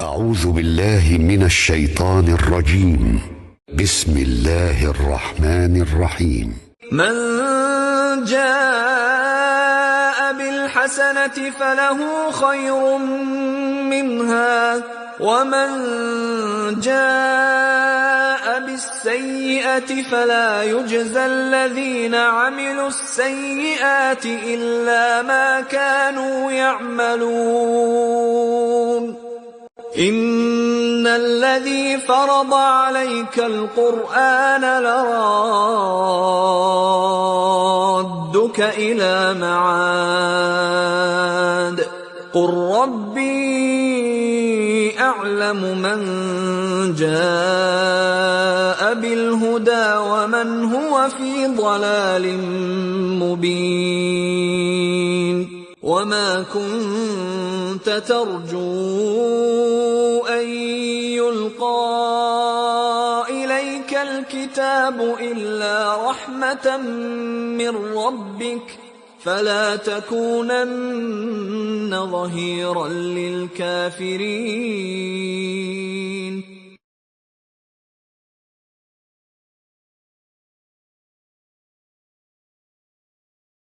أعوذ بالله من الشيطان الرجيم. بسم الله الرحمن الرحيم. من جاء بالحسنة فله خير منها ومن جاء بالسيئة فلا يجزى الذين عملوا السيئات إلا ما كانوا يعملون. إن الذي فرض عليك القرآن لرادك إلى معاد قل ربي أعلم من جاء بالهدى ومن هو في ضلال مبين. وما كنت ترجو أن يلقى إليك الكتاب إلا رحمة من ربك فلا تكونن ظهيرا للكافرين.